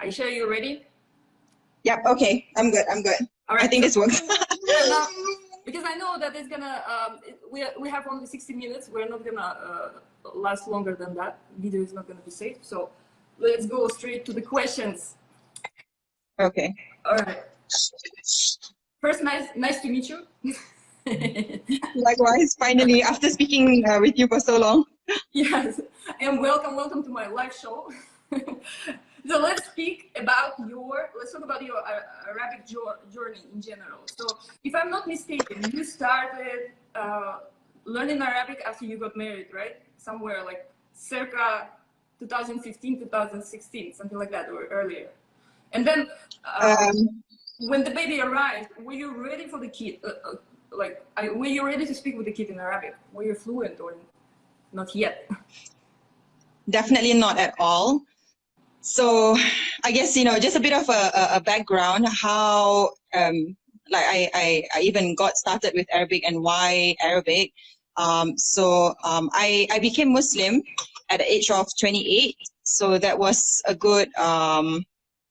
Aisha, are you ready? Yep, okay. I'm good. All right. I think this works. Now, because I know that it's gonna, we have only 60 minutes. We're not gonna last longer than that. Video is not gonna be safe. So let's go straight to the questions. Okay. All right. First, nice to meet you. Likewise, finally, after speaking with you for so long. Yes, and welcome to my live show. So let's talk about your Arabic journey in general. So if I'm not mistaken, you started learning Arabic after you got married, right? Somewhere like circa 2015, 2016, something like that, or earlier. And then when the baby arrived, were you ready for the kid? Were you ready to speak with the kid in Arabic? Were you fluent or not yet? Definitely not at all. So I guess, just a bit of a background how I even got started with Arabic and why Arabic. I became Muslim at the age of 28. So that was a good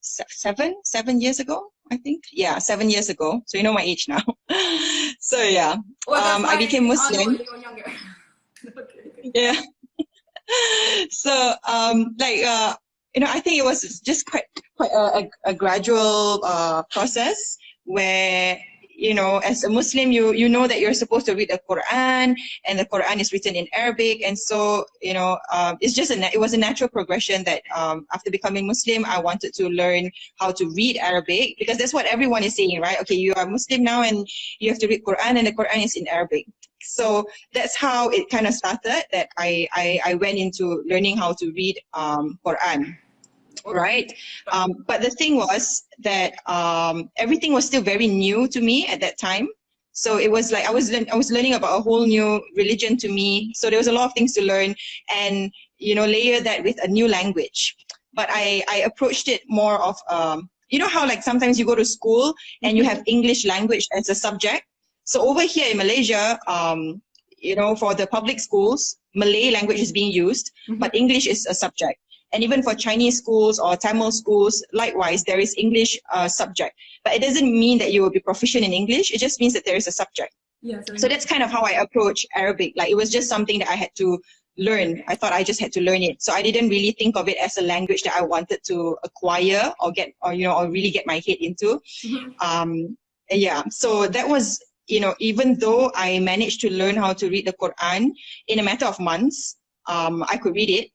7 years ago, I think. Yeah, 7 years ago. So you know my age now. So yeah, well, I became Muslim. You're younger. Okay. Yeah. So I think it was just quite a gradual process where, as a Muslim, you know that you're supposed to read the Quran, and the Quran is written in Arabic, and so it was a natural progression that after becoming Muslim, I wanted to learn how to read Arabic, because that's what everyone is saying, right? Okay, you are Muslim now, and you have to read Quran, and the Quran is in Arabic. So that's how it kind of started, that I went into learning how to read Quran. Right. But the thing was that everything was still very new to me at that time. So it was like I was learning about a whole new religion to me. So there was a lot of things to learn, and layer that with a new language. But I approached it more of how like sometimes you go to school and you have English language as a subject. So over here in Malaysia, for the public schools, Malay language is being used, but English is a subject. And even for Chinese schools or Tamil schools, likewise, there is English subject. But it doesn't mean that you will be proficient in English. It just means that there is a subject. Yes, so that's kind of how I approach Arabic. Like, it was just something that I had to learn. I thought I just had to learn it. So I didn't really think of it as a language that I wanted to acquire or really get my head into. Yeah, so that was, even though I managed to learn how to read the Quran in a matter of months, I could read it.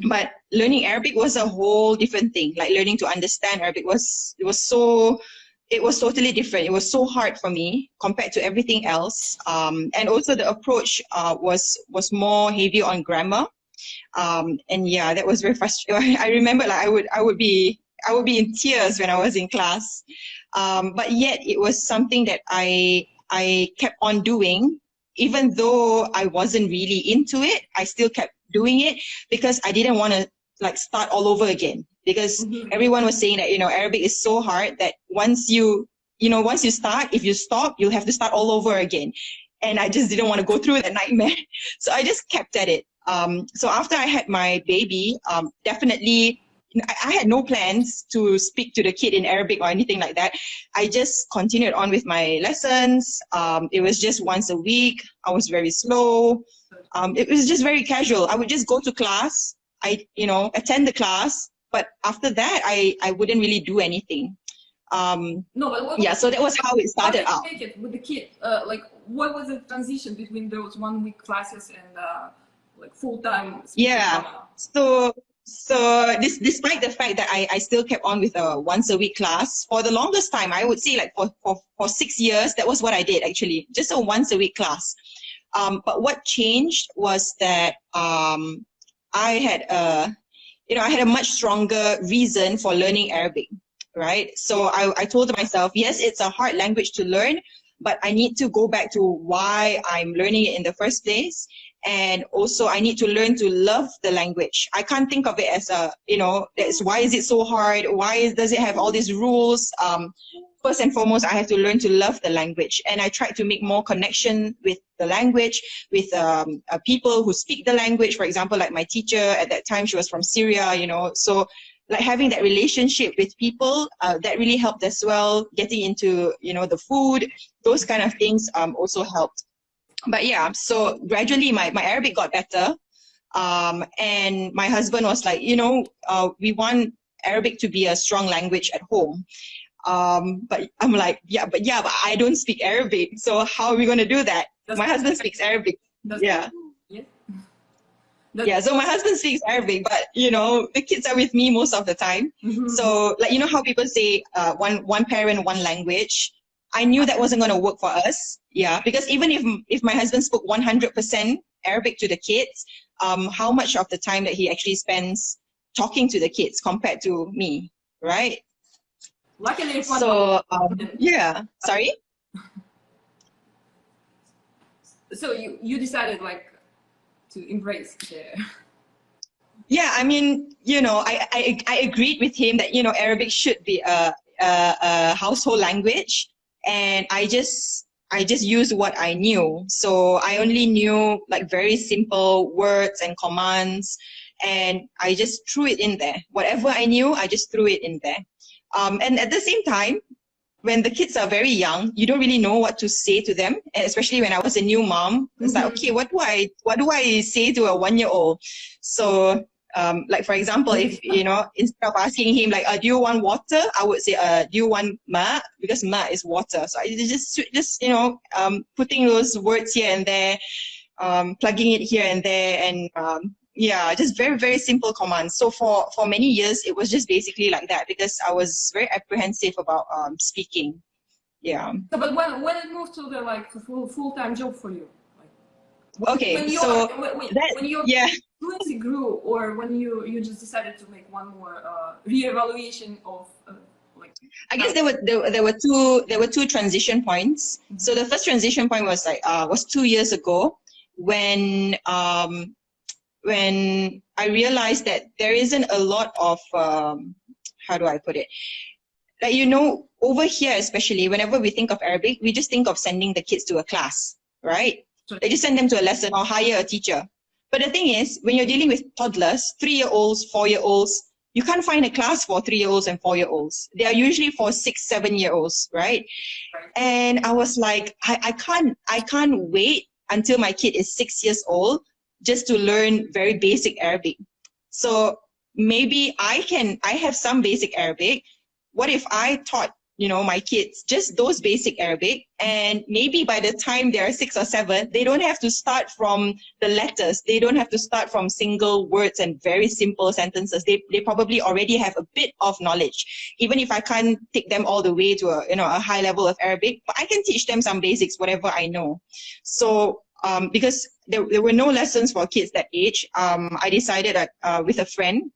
But learning Arabic was a whole different thing. Like, learning to understand Arabic was totally different. It was so hard for me compared to everything else. And also the approach was more heavy on grammar. And yeah, that was very frustrating. I remember, like, I would be in tears when I was in class. But yet it was something that I kept on doing. Even though I wasn't really into it, I still kept doing it because I didn't want to like start all over again. Because everyone was saying that, Arabic is so hard that once you start, if you stop, you'll have to start all over again. And I just didn't want to go through that nightmare. So I just kept at it. So after I had my baby, definitely, I had no plans to speak to the kid in Arabic or anything like that. I just continued on with my lessons. It was just once a week. I was very slow. It was just very casual. I would just go to class. Attend the class. But after that, I wouldn't really do anything. So that was how it started out. How did you take it with the kid? What was the transition between those 1 week classes and full-time? Yeah. So despite the fact that I still kept on with a once a week class, for the longest time, I would say like for 6 years, that was what I did actually, just a once a week class. But what changed was that I had a much stronger reason for learning Arabic, right? So I told myself, yes, it's a hard language to learn, but I need to go back to why I'm learning it in the first place. And also I need to learn to love the language. I can't think of it as why is it so hard? Why does it have all these rules? First and foremost, I have to learn to love the language. And I tried to make more connection with the language, with people who speak the language. For example, like my teacher at that time, she was from Syria, so like having that relationship with people, that really helped as well. Getting into, you know, the food, those kind of things also helped. But yeah, so gradually my Arabic got better. And my husband was like, you know, we want Arabic to be a strong language at home. But I'm like, but I don't speak Arabic. So how are we going to do that? My husband speaks Arabic. Yeah. Yeah, so my husband speaks Arabic, but you know, the kids are with me most of the time. So like, you know how people say one parent, one language? I knew that wasn't going to work for us. Yeah, because even if my husband spoke 100% Arabic to the kids, how much of the time that he actually spends talking to the kids compared to me, right? Luckily, so yeah, sorry. So you decided like to embrace the... Yeah, I mean, you know, I agreed with him that, you know, Arabic should be a household language, and I just used what I knew. So I only knew like very simple words and commands, and I just threw it in there. Whatever I knew, I just threw it in there. And at the same time, when the kids are very young, you don't really know what to say to them. And especially when I was a new mom, it's like, okay, what do I say to a 1-year-old? So, like for example, if, you know, instead of asking him like, do you want water? I would say, do you want ma? Because ma is water. So I just, you know, putting those words here and there, plugging it here and there, and yeah, just very, very simple commands. So for many years, it was just basically like that because I was very apprehensive about speaking. Yeah. So, but when it moved to the like full-time job for you? Like, okay, when your fluency grew, or when you just decided to make one more reevaluation of like... I guess there were two transition points. So the first transition point was like was 2 years ago when I realized that there isn't a lot of, how do I put it? Like, you know, over here, especially whenever we think of Arabic, we just think of sending the kids to a class, right? They just send them to a lesson or hire a teacher. But the thing is, when you're dealing with toddlers, 3-year-olds, 4-year-olds, you can't find a class for 3-year-olds and 4-year-olds. They are usually for 6, 7-year-olds, right? And I was like, I can't wait until my kid is 6 years old just to learn very basic Arabic. So maybe I have some basic Arabic. What if I taught, you know, my kids just those basic Arabic, and maybe by the time they're 6 or 7, they don't have to start from the letters. They don't have to start from single words and very simple sentences. They probably already have a bit of knowledge. Even if I can't take them all the way to a high level of Arabic, but I can teach them some basics, whatever I know. So because there were no lessons for kids that age, I decided that with a friend,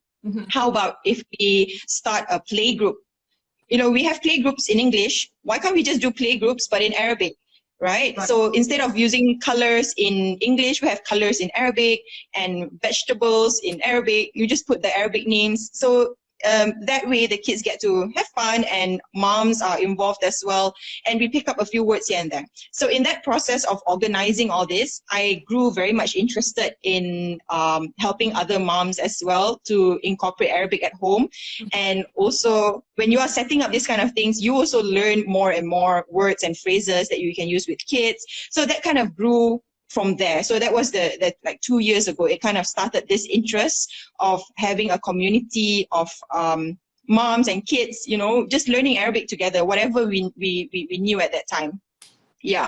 how about if we start a play group? You know, we have play groups in English. Why can't we just do play groups but in Arabic, right? So instead of using colors in English, we have colors in Arabic, and vegetables in Arabic. You just put the Arabic names. So that way the kids get to have fun, and moms are involved as well, and we pick up a few words here and there. So in that process of organizing all this, I grew very much interested in helping other moms as well to incorporate Arabic at home. And also, when you are setting up these kind of things, you also learn more and more words and phrases that you can use with kids. So that kind of grew from there. So that was that like 2 years ago, it kind of started this interest of having a community of moms and kids, you know, just learning Arabic together, whatever we knew at that time. Yeah.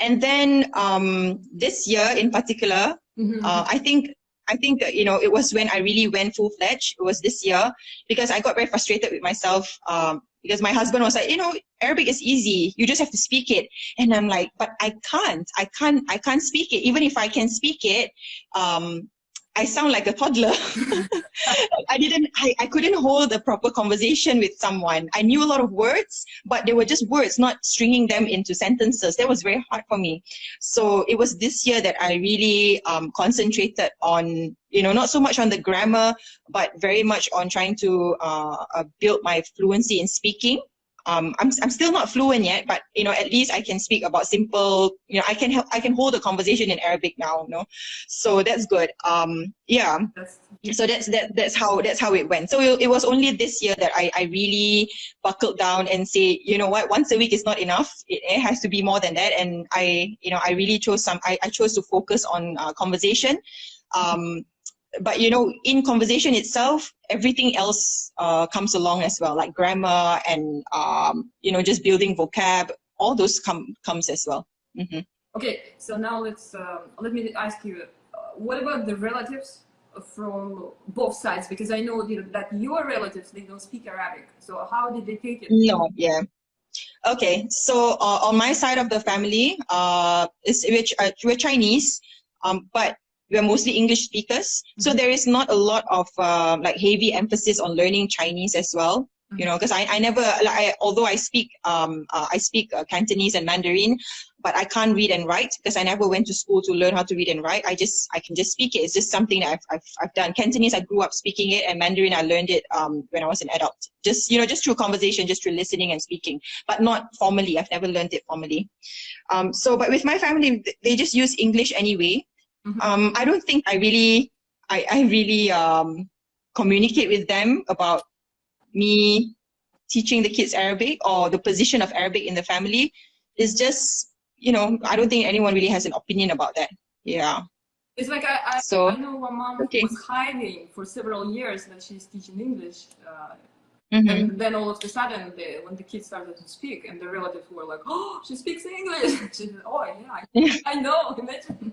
And then this year in particular, I think you know, it was when I really went full-fledged. It was this year, because I got very frustrated with myself, because my husband was like, you know, Arabic is easy, you just have to speak it. And I'm like, but I can't speak it. Even if I can speak it, I sound like a toddler. I couldn't hold a proper conversation with someone. I knew a lot of words, but they were just words, not stringing them into sentences. That was very hard for me. So it was this year that I really concentrated on, you know, not so much on the grammar, but very much on trying to build my fluency in speaking. I'm still not fluent yet, but at least I can speak about simple. I can hold a conversation in Arabic now. So that's good. Yeah. That's So that's how it went. So it was only this year that I really buckled down and say, you know what, once a week is not enough. It has to be more than that. And I really chose I chose to focus on conversation. But in conversation itself, everything else comes along as well, like grammar and just building vocab. All those comes as well. Mm-hmm. Okay, so now let me ask you, what about the relatives from both sides? Because I know that your relatives, they don't speak Arabic. So how did they take it? No, yeah. Okay, so on my side of the family, we're Chinese, but we're mostly English speakers. So there is not a lot of like heavy emphasis on learning Chinese as well. Because I never, although I speak Cantonese and Mandarin, but I can't read and write because I never went to school to learn how to read and write. I can just speak it. It's just something that I've done. Cantonese, I grew up speaking it, and Mandarin, I learned it when I was an adult. Just through conversation, just through listening and speaking, but not formally. I've never learned it formally. But with my family, they just use English anyway. I don't think I really communicate with them about me teaching the kids Arabic or the position of Arabic in the family. Is just, I don't think anyone really has an opinion about that. Yeah. It's like I know my mom was hiding for several years that she's teaching English. And then all of a sudden, when the kids started to speak, and the relatives were like, "Oh, she speaks English." She said, "Oh yeah, I know." Imagine.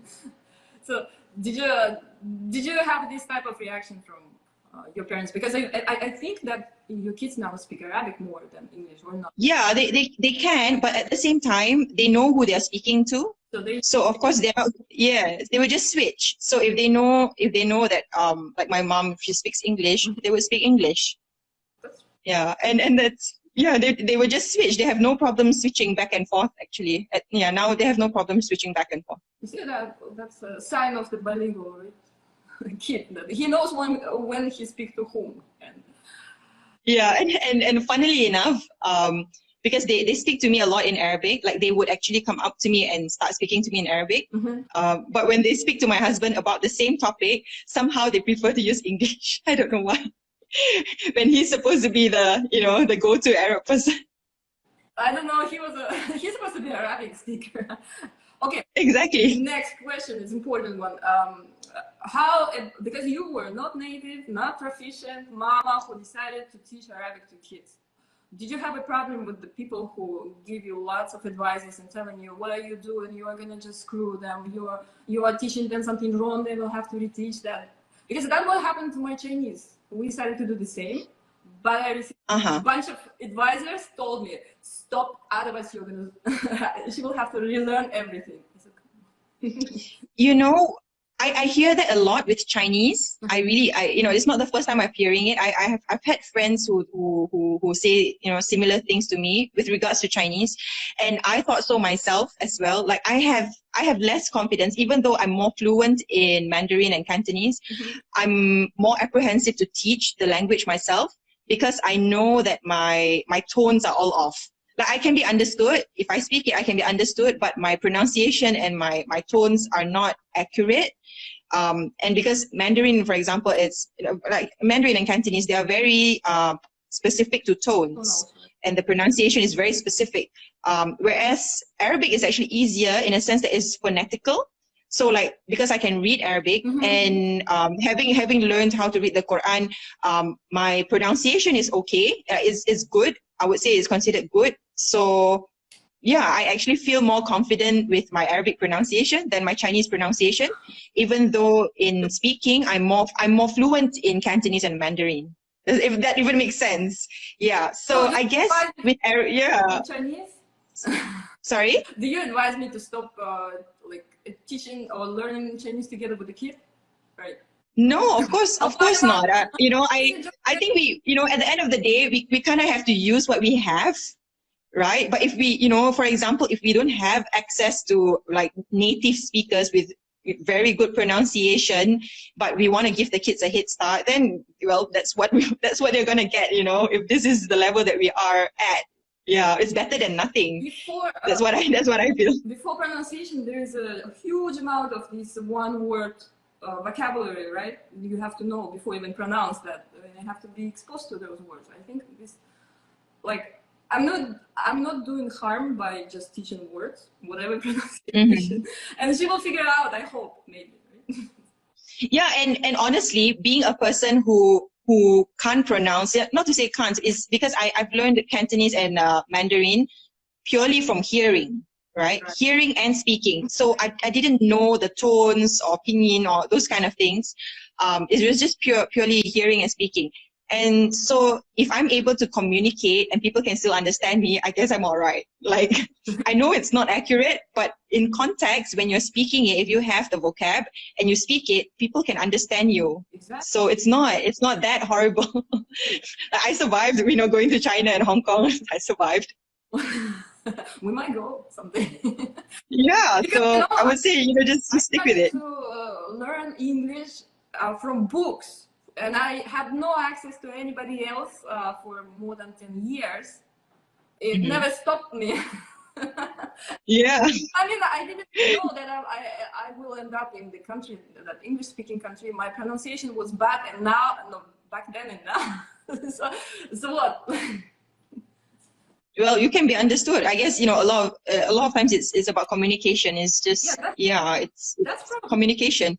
So did you have this type of reaction from your parents? Because I think that your kids now speak Arabic more than English, or not? Yeah, they can, but at the same time, they know who they're speaking to. So of course they will just switch. So if they know that like my mom, she speaks English, they will speak English. Yeah, and that's they will just switch. They have no problem switching back and forth. Actually, now they have no problem switching back and forth. You see that's a sign of the bilingual, right? Kid, that he knows when he speaks to whom. And funnily enough, because they speak to me a lot in Arabic, like they would actually come up to me and start speaking to me in Arabic. But when they speak to my husband about the same topic, somehow they prefer to use English. I don't know why. When he's supposed to be the go-to Arab person. I don't know. He's supposed to be an Arabic speaker. Okay. Exactly. Next question is important one. Because you were not native, not proficient, mama who decided to teach Arabic to kids. Did you have a problem with the people who give you lots of advices and telling you, what are you doing? You are gonna just screw them. You are teaching them something wrong. They will have to reteach that. Because that's what happened to my Chinese. We decided to do the same, but I received a bunch of advisors told me, stop, otherwise you're gonna she will have to relearn everything. I hear that a lot with Chinese. It's not the first time I'm hearing it. I've had friends who say similar things to me with regards to Chinese, and I thought so myself as well. Like I have less confidence, even though I'm more fluent in Mandarin and Cantonese. I'm more apprehensive to teach the language myself because I know that my tones are all off. Like I can be understood. If I speak it, I can be understood, but my pronunciation and my tones are not accurate. And because Mandarin, for example, it's like Mandarin and Cantonese, they are very specific to tones, and the pronunciation is very specific. Whereas Arabic is actually easier in a sense that it's phonetical. So like, because I can read Arabic and having learned how to read the Quran, my pronunciation is okay. Is good. I would say it's considered good. So yeah, I actually feel more confident with my Arabic pronunciation than my Chinese pronunciation, even though in speaking, I'm more fluent in Cantonese and Mandarin. If that even makes sense. Yeah. So I guess with Chinese? Sorry? Do you advise me to stop teaching or learning Chinese together with the kid? Right. No, of course not. I think we, at the end of the day, we kind of have to use what we have, right? But if we, for example, if we don't have access to like native speakers with very good pronunciation, but we want to give the kids a head start, then, well, that's what they're going to get, if this is the level that we are at. Yeah, it's better than nothing. Before, That's what I feel. before pronunciation, there is a huge amount of this one word vocabulary, right? You have to know before even pronounce that. You have to be exposed to those words. I think this, like, I'm not doing harm by just teaching words, whatever pronunciation, and she will figure it out. I hope, maybe. Right? Yeah, and honestly, being a person who can't pronounce it, not to say can't, is because I've learned Cantonese and Mandarin purely from hearing, right? Hearing and speaking. So I didn't know the tones or pinyin or those kind of things. It was just purely hearing and speaking. And so if I'm able to communicate and people can still understand me, I guess I'm all right. Like, I know it's not accurate, but in context, when you're speaking it, if you have the vocab and you speak it, people can understand you. Exactly. So it's not that horrible. I survived, going to China and Hong Kong. I survived. We might go someday. Yeah, Because, so I would say, just stick with it. To learn English from books. And I had no access to anybody else for more than 10 years. It never stopped me. Yeah. I mean, I didn't know that I will end up in the country, that English-speaking country. My pronunciation was bad, and now, no, back then and now. so what? Well, you can be understood. I guess, a lot of times it's about communication. It's just, it's communication.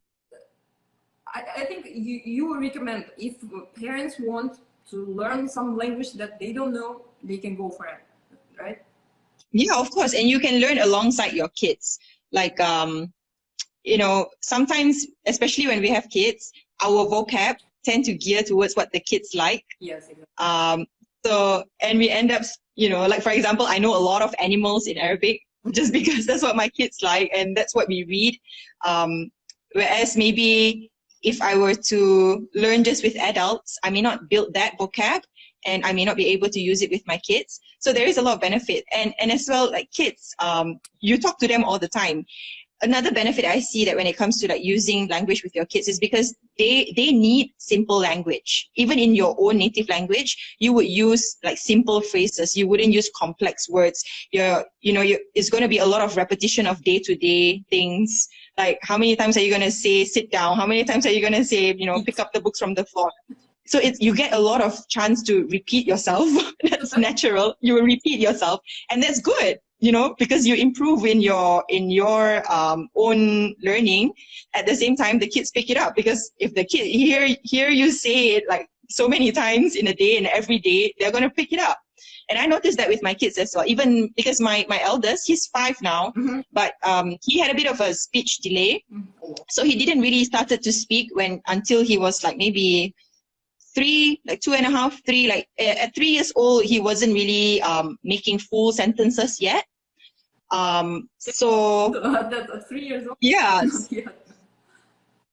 I think you would recommend, if parents want to learn some language that they don't know, they can go for it, right? Yeah, of course. And you can learn alongside your kids. Like, sometimes, especially when we have kids, our vocab tend to gear towards what the kids like. Yes, exactly. And we end up, like, for example, I know a lot of animals in Arabic just because that's what my kids like and that's what we read. Whereas maybe if I were to learn just with adults, I may not build that vocab and I may not be able to use it with my kids. So there is a lot of benefit. And as well, like kids, you talk to them all the time. Another benefit I see that when it comes to like using language with your kids is because they need simple language. Even in your own native language, you would use like simple phrases. You wouldn't use complex words. It's going to be a lot of repetition of day-to-day things. Like, how many times are you going to say, sit down? How many times are you going to say, pick up the books from the floor? So you get a lot of chance to repeat yourself. That's natural. You will repeat yourself. And that's good, because you improve in your own learning. At the same time, the kids pick it up, because if the kid hear you say it like so many times in a day and every day, they're going to pick it up. And I noticed that with my kids as well, even because my eldest, he's 5 now, but he had a bit of a speech delay. So he didn't really started to speak until he was like maybe 3, like 2.5, 3, like at 3 years old, he wasn't really making full sentences yet. So at 3 years old? Yeah. Yeah.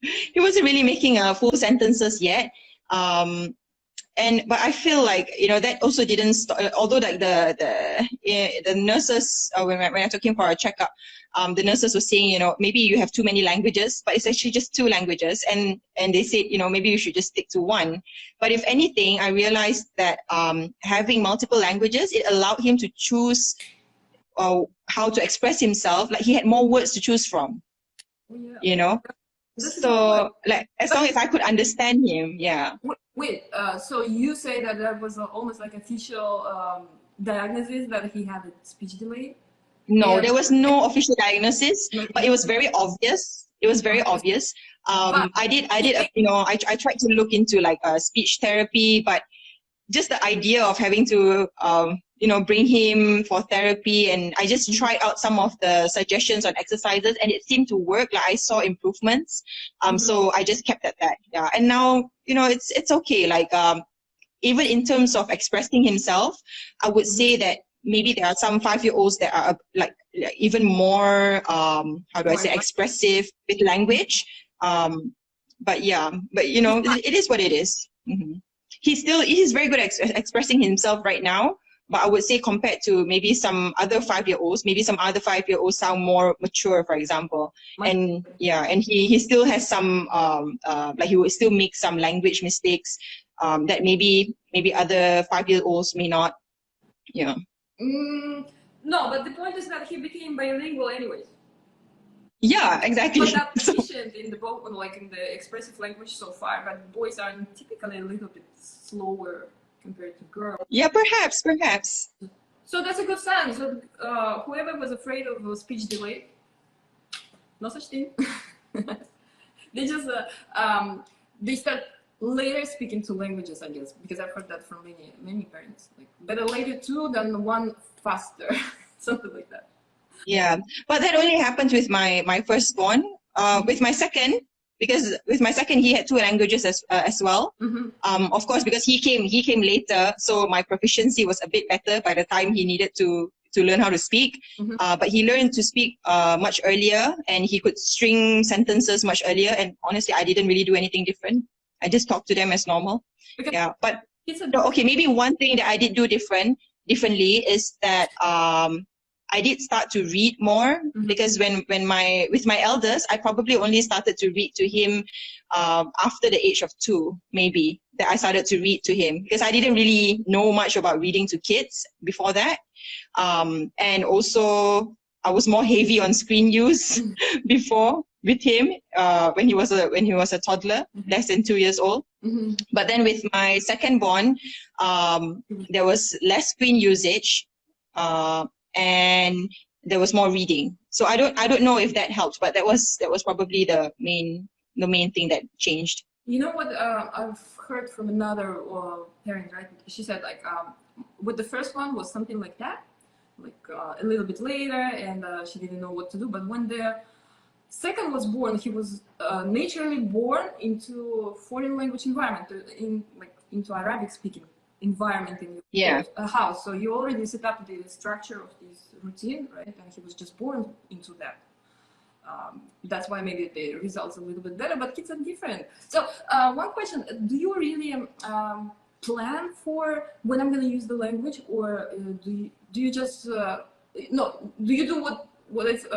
He wasn't really making full sentences yet. But I feel like, that also didn't stop, although like the nurses, when I took him for a checkup, the nurses were saying, maybe you have too many languages, but it's actually just 2 languages. And they said, maybe you should just stick to 1. But if anything, I realized that having multiple languages, it allowed him to choose how to express himself. Like, he had more words to choose from, So, like, as long as I could understand him, yeah. Wait, so you say that was almost like official diagnosis that he had a speech delay? No, there was no official diagnosis, but it was very obvious. It was very obvious. I tried to look into like speech therapy, but just the idea of having to, bring him for therapy, and I just tried out some of the suggestions on exercises, and it seemed to work. Like, I saw improvements. So I just kept at that. Yeah. And now, it's okay. Like, even in terms of expressing himself, I would say that maybe there are some 5-year-olds that are like even more, expressive with language. But it is what it is. He's very good at expressing himself right now. But I would say compared to maybe some other 5-year-olds, maybe some other 5-year-olds sound more mature, for example. And he still has some, like, he would still make some language mistakes that maybe other 5-year-olds may not. Yeah. No, but the point is that he became bilingual anyways. Yeah, exactly. But not proficient in the both, like in the expressive language so far. But boys are typically a little bit slower compared to girls. Yeah, perhaps. So that's a good sign. So whoever was afraid of a speech delay, no such thing. They just they start later speaking two languages, I guess, because I've heard that from many parents. Like better later two than one faster, something like that. Yeah, but that only happened with my firstborn. With my second, because with my second he had two languages as well. Of course, because he came later, so my proficiency was a bit better by the time he needed to learn how to speak. But he learned to speak much earlier, and he could string sentences much earlier. And honestly, I didn't really do anything different. I just talked to them as normal. Because yeah, but okay, maybe one thing that I did do differently is that I did start to read more, because with my eldest, I probably only started to read to him after the age of 2, maybe, that I started to read to him, because I didn't really know much about reading to kids before that. And also I was more heavy on screen use before with him when he was a toddler, less than 2 years old. But then with my second born, there was less screen usage. And there was more reading. So I don't know if that helped, but that was probably the main thing that changed. You know what I've heard from another parent, right? She said like with the first one was something like that, like a little bit later, and she didn't know what to do. But when the second was born, he was naturally born into foreign language environment, into Arabic speaking environment in your house. So you already set up the structure of this routine, right? And he was just born into that. That's why maybe the results a little bit better, but kids are different. So one question, do you really plan for when I'm going to use the language, or do you just, do you do what is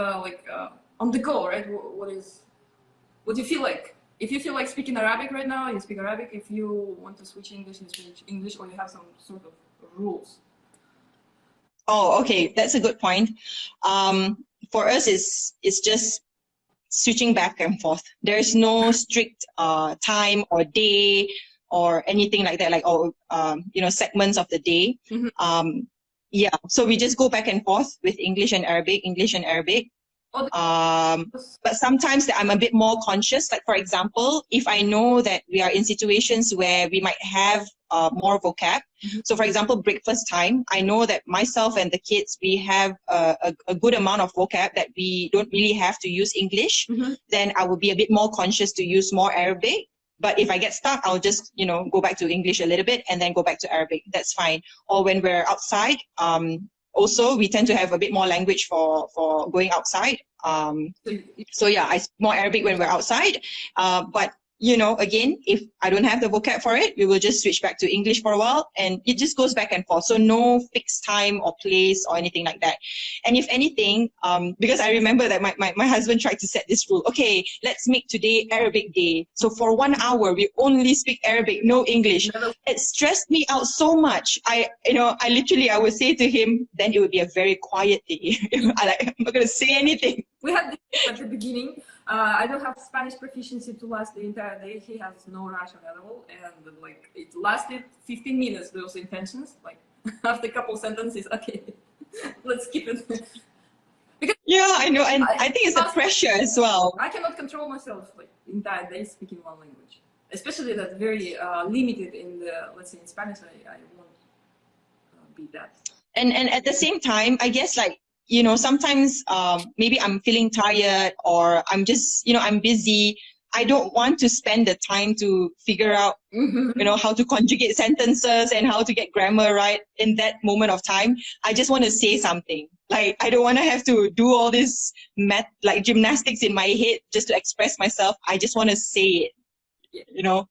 on the go, right? What do you feel like? If you feel like speaking Arabic right now, you speak Arabic. If you want to switch English, you switch English, or you have some sort of rules. Oh, okay, that's a good point. For us, it's just switching back and forth. There's no strict time or day or anything like that, segments of the day. Yeah, so we just go back and forth with English and Arabic. But sometimes I'm a bit more conscious. Like, for example, if I know that we are in situations where we might have more vocab. So, for example, breakfast time, I know that myself and the kids, we have a good amount of vocab that we don't really have to use English. Then I will be a bit more conscious to use more Arabic. But if I get stuck, I'll just, go back to English a little bit and then go back to Arabic. That's fine. Or when we're outside, also, we tend to have a bit more language for going outside. So yeah, I speak more Arabic when we're outside. But again, if I don't have the vocab for it, we will just switch back to English for a while, and it just goes back and forth. So no fixed time or place or anything like that. And if anything, because I remember that my husband tried to set this rule. Okay, let's make today Arabic day. So for 1 hour, we only speak Arabic, no English. It stressed me out so much. I would say to him, then it would be a very quiet day. I'm not going to say anything. We had this at the beginning. I don't have Spanish proficiency to last the entire day. He has no Russian at all, and it lasted 15 minutes. Those intentions, after a couple sentences, okay, let's keep it. Because I know, and I think it's the pressure as well. I cannot control myself the entire day speaking one language, especially that's very limited in the, let's say in Spanish. I won't be that. And at the same time, I guess sometimes maybe I'm feeling tired, or I'm just, I'm busy. I don't want to spend the time to figure out, how to conjugate sentences and how to get grammar right in that moment of time. I just want to say something. I don't want to have to do all this gymnastics in my head just to express myself. I just want to say it,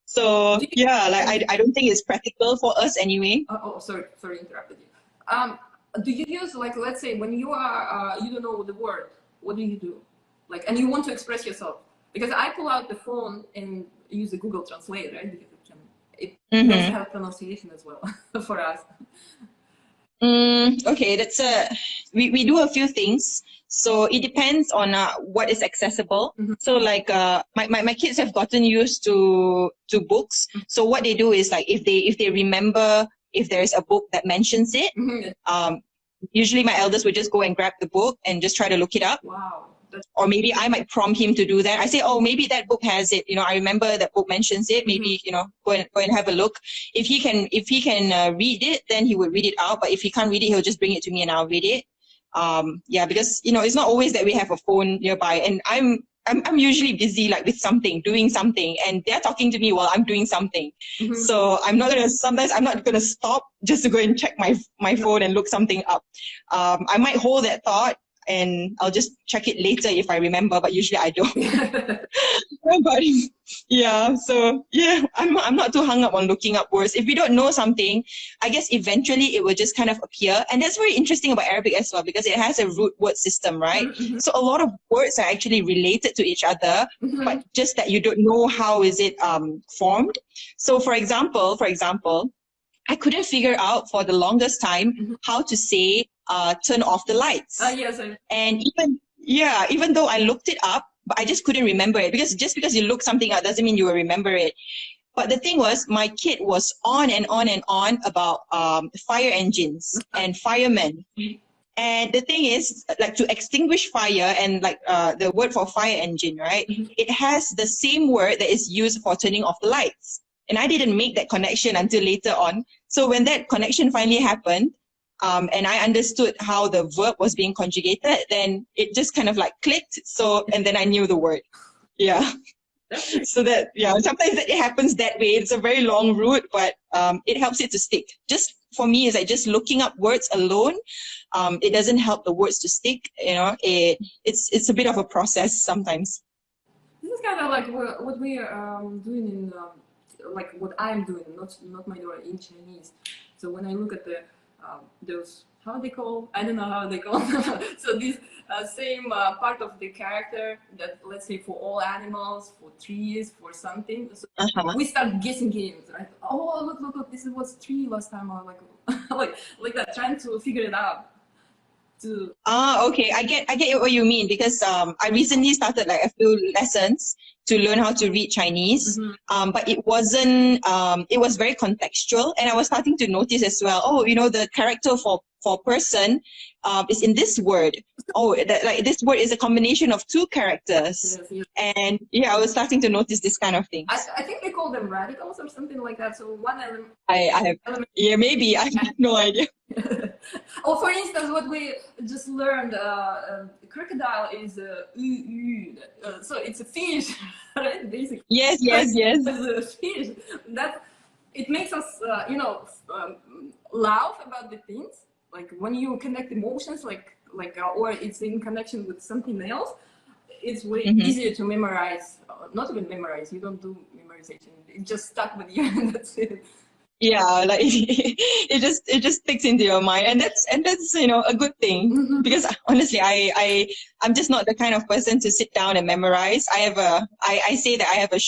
So yeah, I don't think it's practical for us anyway. Sorry, interrupted you. Do you use, let's say, when you are, you don't know the word, what do you do? And you want to express yourself? Because I pull out the phone and use the Google Translate, right? Because it does have pronunciation as well for us. Okay, we do a few things. So it depends on what is accessible. So like my kids have gotten used to books. So what they do is like if they remember if there's a book that mentions it, usually my eldest would just go and grab the book and just try to look it up. Wow. Or maybe I might prompt him to do that. I say, oh, maybe that book has it. You know, I remember that book mentions it. Maybe, you know, go and have a look. If he can read it, then he would read it out. But if he can't read it, he'll just bring it to me and I'll read it. Yeah, because, you know, it's not always that we have a phone nearby, and I'm usually busy like with something, doing something, and they're talking to me while I'm doing something. So sometimes I'm not gonna stop just to go and check my phone and look something up. I might hold that thought and I'll just check it later if I remember, but usually I don't. But yeah, so yeah, I'm not too hung up on looking up words. If we don't know something, I guess eventually it will just kind of appear. And that's very interesting about Arabic as well, because it has a root word system, right? So a lot of words are actually related to each other, but just that you don't know how is it formed. So for example, I couldn't figure out for the longest time how to say turn off the lights. Yes. And even though I looked it up, but I just couldn't remember it, because just because you look something up doesn't mean you will remember it. But the thing was, my kid was on and on and on about fire engines and firemen. And the thing is, like, to extinguish fire, and like the word for fire engine, right? It has the same word that is used for turning off the lights. And I didn't make that connection until later on. So when that connection finally happened, and I understood how the verb was being conjugated, then it just kind of like clicked. So, and then I knew the word. Yeah. So that, yeah, sometimes it happens that way. It's a very long route, but it helps it to stick. Just for me, is like just looking up words alone. It doesn't help the words to stick. You know, it's a bit of a process sometimes. This is kind of like what we are doing in, like what I'm doing, not my daughter, in Chinese. So when I look at those, how they call, I don't know how they call. So this same part of the character that, let's say, for all animals, for trees, for something. So we start guessing games, right? Oh, look, this was tree last time, or like like that, trying to figure it out. Okay, I get what you mean, because I recently started like a few lessons to learn how to read Chinese, but it wasn't it was very contextual, and I was starting to notice as well, oh, you know, the character for person is in this word. Oh, like this word is a combination of two characters. Yes. And yeah, I was starting to notice this kind of things. I think they call them radicals or something like that. So one element. I have, yeah, maybe, I have no idea. Or for instance, what we just learned, crocodile is so it's a fish, right? Basically. Yes. It's a fish. That it makes us, laugh about the things. Like when you connect emotions, or it's in connection with something else, it's way easier to memorize. Not even memorize. You don't do memorization. It just stuck with you, and that's it. Yeah, like it just sticks into your mind, and that's you know, a good thing, because honestly I'm just not the kind of person to sit down and memorize. I say that I have a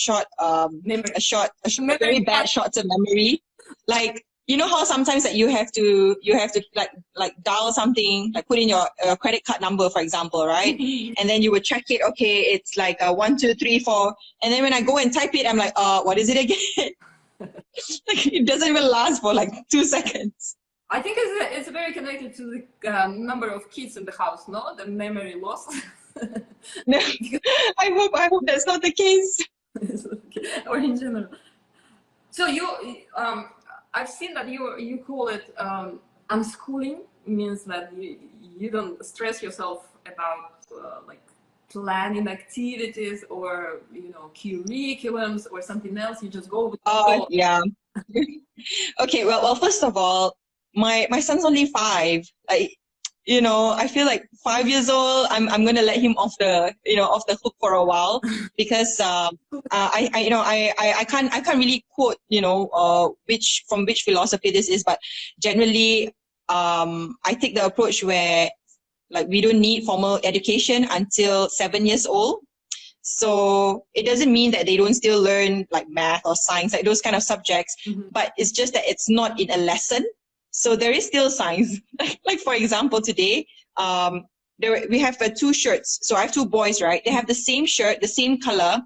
very bad short-term memory. Like, you know how sometimes that you have to like dial something, like put in your credit card number, for example, right? And then you would check it. Okay, it's like 1, 2, 3, 4, and then when I go and type it, I'm like, what is it again? Like, it doesn't even last for like 2 seconds. I think it's very connected to the number of kids in the house, no? The memory loss. No, I hope that's not the case. Or in general. So I've seen that you call it unschooling. Means that you don't stress yourself about like planning activities or, you know, curriculums or something else. You just go with the flow. Yeah. Okay, well, first of all, my son's only 5. You know, I feel like 5 years old, I'm gonna let him off the hook for a while, because I can't really quote, you know, from which philosophy this is, but generally I take the approach where, like, we don't need formal education until 7 years old. So it doesn't mean that they don't still learn like math or science, like those kind of subjects, but it's just that it's not in a lesson. So there is still signs. Like for example, today, we have two shirts. So I have two boys, right? They have the same shirt, the same color,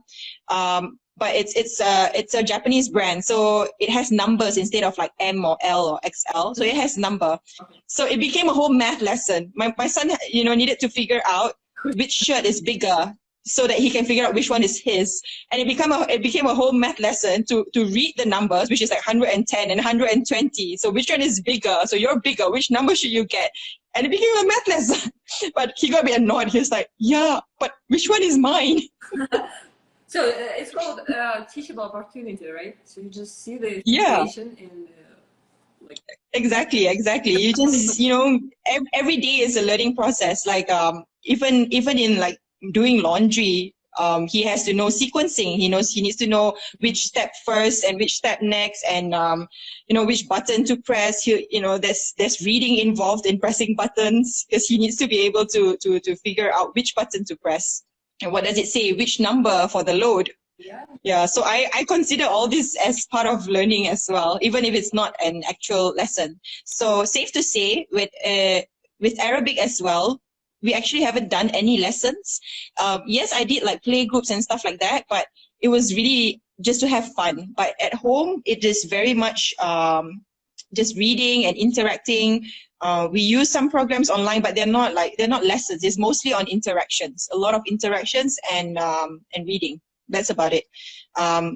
but it's a Japanese brand. So it has numbers instead of like M or L or XL. So it has number. So it became a whole math lesson. My son, needed to figure out which shirt is bigger, so that he can figure out which one is his. And it became a whole math lesson to read the numbers, which is like 110 and 120. So which one is bigger? So you're bigger. Which number should you get? And it became a math lesson. But he got me annoyed. He was like, yeah, but which one is mine? So it's called teachable opportunity, right? So you just see the situation and like... Exactly. You just, every day is a learning process. Like even in like doing laundry, he has to know sequencing. He needs to know which step first and which step next, and which button to press. There's reading involved in pressing buttons, because he needs to be able to figure out which button to press and what does it say, which number for the load. Yeah, so I consider all this as part of learning as well, even if it's not an actual lesson. So safe to say, with Arabic as well, we actually haven't done any lessons. Yes, I did like play groups and stuff like that, but it was really just to have fun. But at home, it is very much just reading and interacting. We use some programs online, but they're not lessons. It's mostly on interactions, a lot of interactions and reading. That's about it.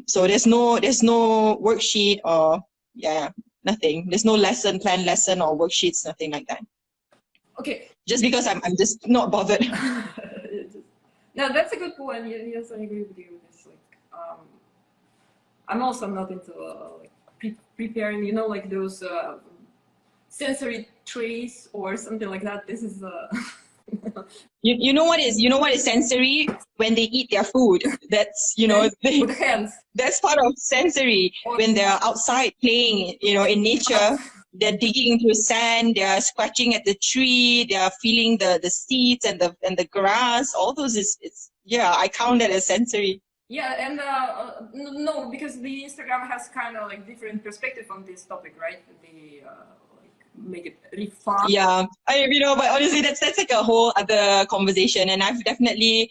So there's no worksheet or nothing. There's no planned lesson or worksheets, nothing like that. Okay. Just because I'm just not bothered. No, that's a good point. Yes, I agree with you. It's like I'm also not into like preparing, like those sensory trays or something like that. This is you know what is sensory? When they eat their food. That's with hands. That's part of sensory. When they're outside playing, in nature. They're digging into sand, they're scratching at the tree, they're feeling the seeds and the grass. All those I count that as sensory. Yeah, and no, because the Instagram has kind of like different perspective on this topic, right? They like make it really fun. Yeah, but honestly, that's like a whole other conversation, and I've definitely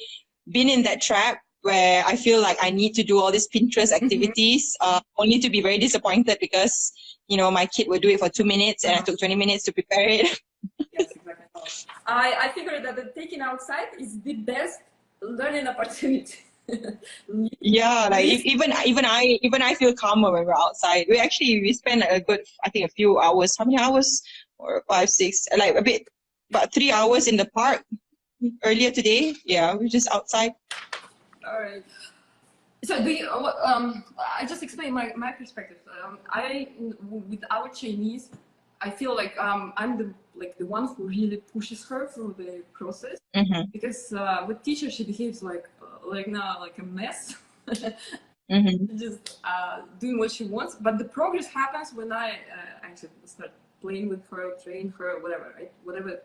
been in that trap where I feel like I need to do all these Pinterest activities, only to be very disappointed because my kid would do it for 2 minutes and I took 20 minutes to prepare it. Yes, exactly. I figured that the taking outside is the best learning opportunity. Yeah, like even I feel calmer when we're outside. We spend a few hours. How many hours? 4, 5, 6, like about 3 hours in the park earlier today. Yeah, we're just outside. All right. So I just explained my perspective. With our Chinese, I feel like I'm the one who really pushes her through the process, because with teacher she behaves like a mess, just doing what she wants. But the progress happens when I actually start playing with her, train her, whatever. Right? Whatever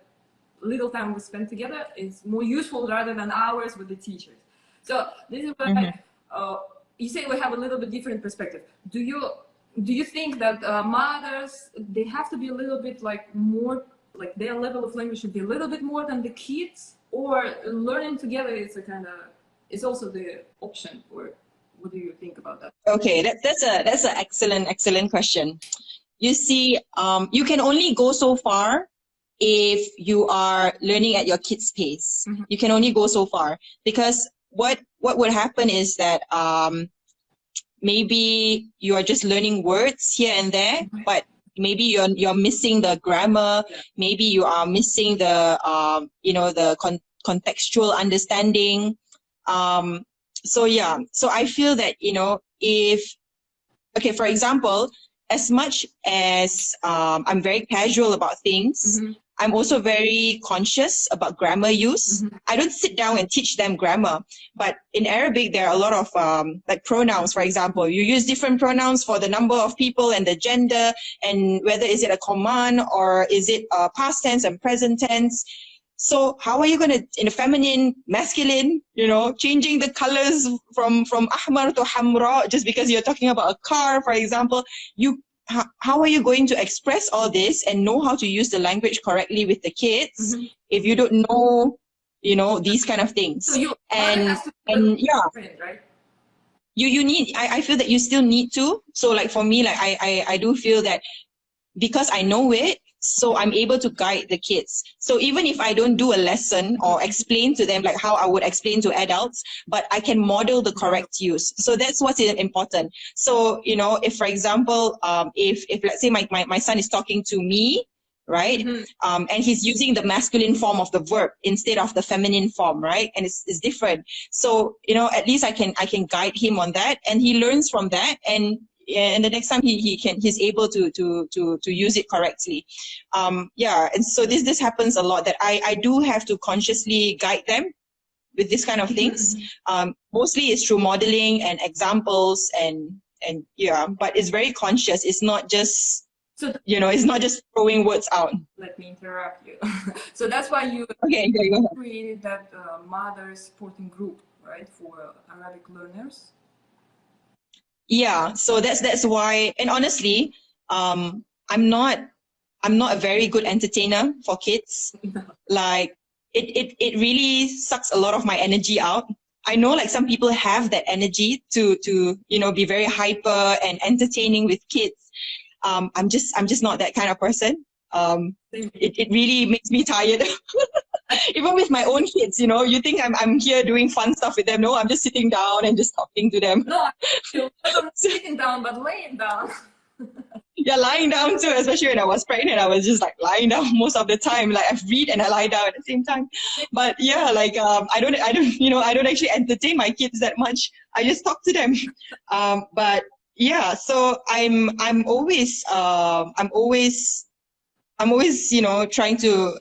little time we spend together is more useful rather than hours with the teachers. So this is what you say we have a little bit different perspective. Do you think that mothers, they have to be a little bit like more, like their level of language should be a little bit more than the kids, or learning together is also the option? Or what do you think about that? Okay, that's an excellent question. You see, you can only go so far if you are learning at your kid's pace. You can only go so far, because what would happen is that maybe you are just learning words here and there, but maybe you're missing the grammar. Maybe you are missing the contextual understanding. So I feel that for example, as much as I'm very casual about things, I'm also very conscious about grammar use. I don't sit down and teach them grammar, but in Arabic, there are a lot of like pronouns, for example. You use different pronouns for the number of people and the gender, and whether is it a command or is it past tense and present tense. So how are you going to, in a feminine, masculine, changing the colors from ahmar to hamra just because you're talking about a car, for example? how are you going to express all this and know how to use the language correctly with the kids if you don't know, you know, these kind of things? So you and has to yeah, right? you need, I feel that you still need to. So like for me, like I do feel that because I know it, so I'm able to guide the kids. So even if I don't do a lesson or explain to them like how I would explain to adults, but I can model the correct use. So that's what's important. So, you know, if for example, if let's say my son is talking to me, right? And he's using the masculine form of the verb instead of the feminine form, right? And it's different. So, you know, at least I can guide him on that, and he learns from that, and the next time he's able to use it correctly. Yeah, and so this happens a lot, that I do have to consciously guide them with this kind of things. Mostly it's through modeling and examples and yeah, but it's very conscious. It's not just, so, you know, it's not just throwing words out. Let me interrupt you. So that's why you created that mother supporting group, right, for Arabic learners. Yeah, so that's why. And honestly, I'm not a very good entertainer for kids. Like it really sucks a lot of my energy out. I know like some people have that energy to you know, be very hyper and entertaining with kids. I'm just not that kind of person. It really makes me tired. Even with my own kids, you know, you think I'm here doing fun stuff with them. No, I'm just sitting down and just talking to them. No, I'm not sitting down, but laying down. Yeah, lying down too, especially when I was pregnant. I was just like lying down most of the time. Like I read and I lie down at the same time. But yeah, like I don't you know, I don't actually entertain my kids that much. I just talk to them. But yeah, so I'm always you know, trying to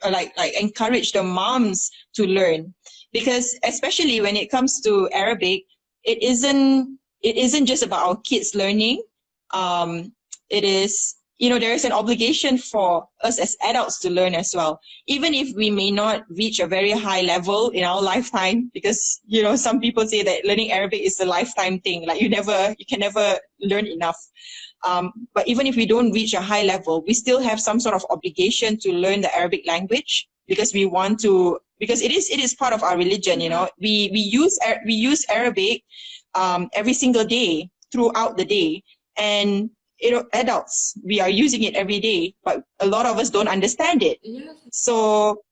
like encourage the moms to learn, because especially when it comes to Arabic, it isn't just about our kids learning. It is, you know, there is an obligation for us as adults to learn as well, even if we may not reach a very high level in our lifetime, because, you know, some people say that learning Arabic is a lifetime thing, like you can never learn enough. But even if we don't reach a high level, we still have some sort of obligation to learn the Arabic language, because we want to, because it is part of our religion, you know. We use Arabic every single day, throughout the day. And, you know, adults, we are using it every day, but a lot of us don't understand it. Yes. So,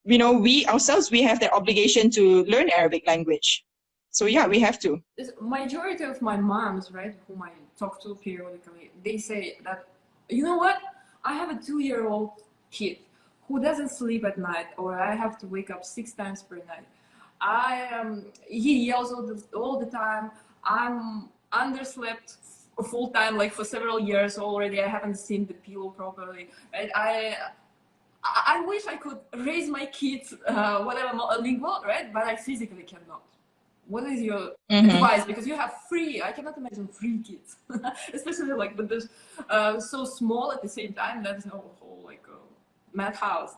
you know, we ourselves, we have that obligation to learn Arabic language. So yeah, we have to. Majority of my moms, right, whom I talk to periodically, they say that, you know what, I have a 2-year-old kid who doesn't sleep at night, or I have to wake up 6 times per night. He yells all the time. I'm underslept full time, like for several years already. I haven't seen the pillow properly. And I wish I could raise my kids, whatever, lingual, right? But I physically cannot. What is your advice? Because you have 3, I cannot imagine 3 kids, especially like, but there's so small at the same time. There's no whole like madhouse.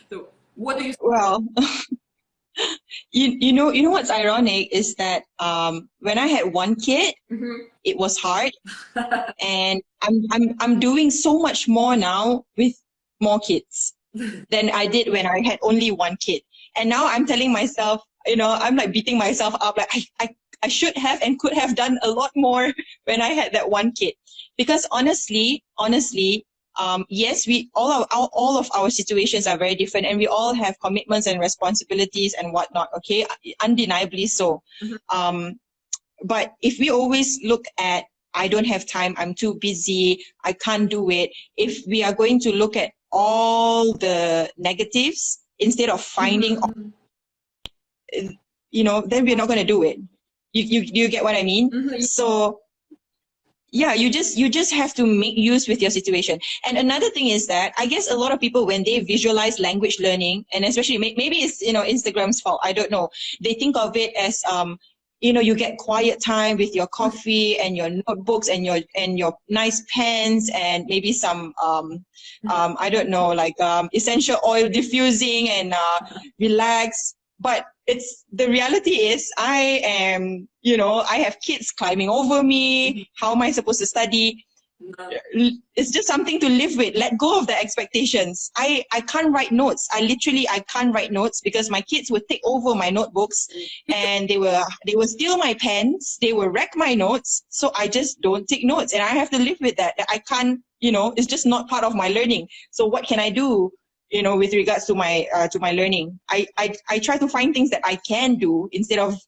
So what do you? Well, you know what's ironic is that when I had 1 kid, it was hard, and I'm doing so much more now with more kids than I did when I had only 1 kid. And now I'm telling myself, you know, I'm like beating myself up, like I should have and could have done a lot more when I had that 1 kid. Because honestly, yes, we all of our situations are very different, and we all have commitments and responsibilities and whatnot. Okay, undeniably so. But if we always look at, I don't have time, I'm too busy, I can't do it. If we are going to look at all the negatives instead of finding, you know, then we're not going to do it. You get what I mean? So yeah, you just have to make use with your situation. And another thing is that I guess a lot of people, when they visualize language learning, and especially maybe it's, you know, Instagram's fault, I don't know, they think of it as you know, you get quiet time with your coffee and your notebooks and your nice pens and maybe some I don't know, like essential oil diffusing and relax. But the reality is I am, I have kids climbing over me. How am I supposed to study? It's just something to live with. Let go of the expectations. I can't write notes. I can't write notes because my kids would take over my notebooks and they will steal my pens. They will wreck my notes. So I just don't take notes, and I have to live with that. I can't, it's just not part of my learning. So what can I do? With regards to my learning, I try to find things that I can do instead of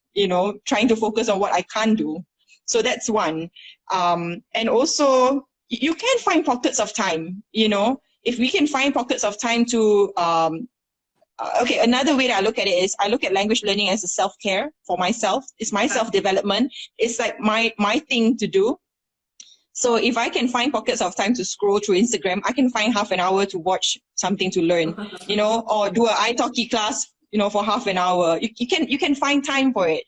trying to focus on what I can't do. So that's one. And also you can find pockets of time. If we can find pockets of time to okay, another way that I look at it is I look at language learning as a self-care for myself. It's my self-development. It's like my thing to do. So if I can find pockets of time to scroll through Instagram, I can find half an hour to watch something to learn, or do an italki class, for half an hour. You can find time for it.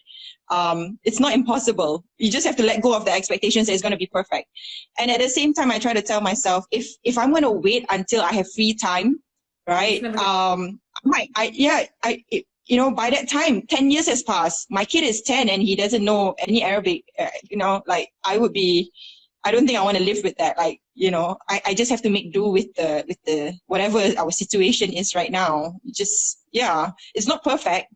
It's not impossible. You just have to let go of the expectations that it's going to be perfect. And at the same time, I try to tell myself, if I'm going to wait until I have free time, right? By that time, 10 years has passed. My kid is 10 and he doesn't know any Arabic. I don't think I want to live with that. I just have to make do with the whatever our situation is right now. It's not perfect.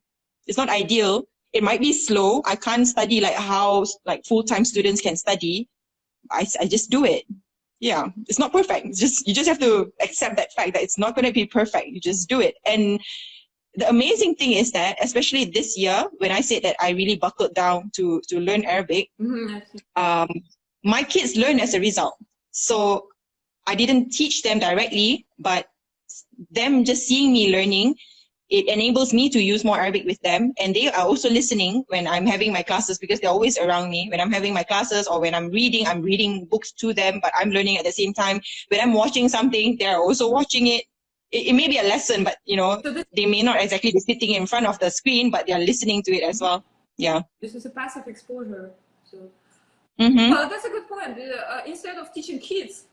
It's not ideal. It might be slow. I can't study like how full-time students can study. I just do it. Yeah, it's not perfect. You just have to accept that fact that it's not going to be perfect. You just do it. And the amazing thing is that, especially this year, when I said that I really buckled down to learn Arabic, my kids learn as a result. So I didn't teach them directly, but them just seeing me learning, it enables me to use more Arabic with them. And they are also listening when I'm having my classes because they're always around me. When I'm having my classes or when I'm reading books to them, but I'm learning at the same time. When I'm watching something, they're also watching it. It may be a lesson, but they may not exactly be sitting in front of the screen, but they're listening to it as well. Yeah. This is a passive exposure. So. Mm-hmm. Well, that's a good point. Instead of teaching kids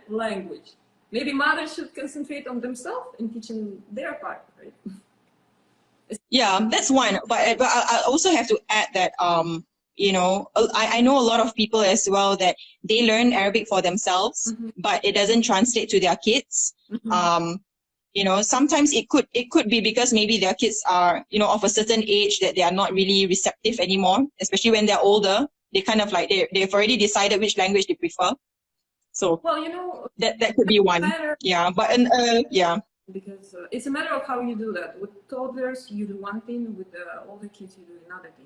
language, maybe mothers should concentrate on themselves and teaching their part, right? Yeah, that's one. But I also have to add that I know a lot of people as well that they learn Arabic for themselves, but it doesn't translate to their kids. Sometimes it could be because maybe their kids are of a certain age that they are not really receptive anymore, especially when they're older. They kind of they've already decided which language they prefer. So that could be one. Yeah, but yeah. Because it's a matter of how you do that. With toddlers, you do one thing. With older kids, you do another thing.